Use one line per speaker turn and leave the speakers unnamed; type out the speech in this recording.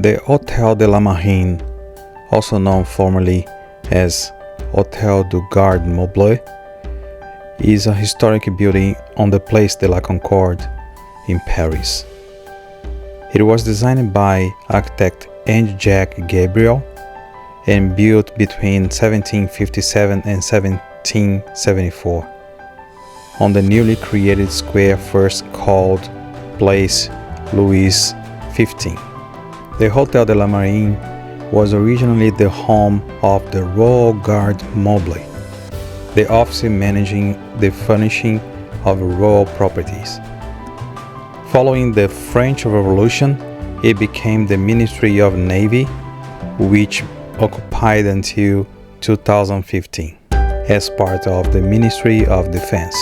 The Hôtel de la Marine, also known formerly as Hôtel du Garde Meublé, is a historic building on the Place de la Concorde in Paris. It was designed by architect Jacques Gabriel and built between 1757 and 1774 on the newly created square first called Place Louis XV. The Hôtel de la Marine was originally the home of the Royal Garde Meublé, the office managing the furnishing of royal properties. Following the French Revolution, it became the Ministry of Navy, which occupied until 2015 as part of the Ministry of Defense.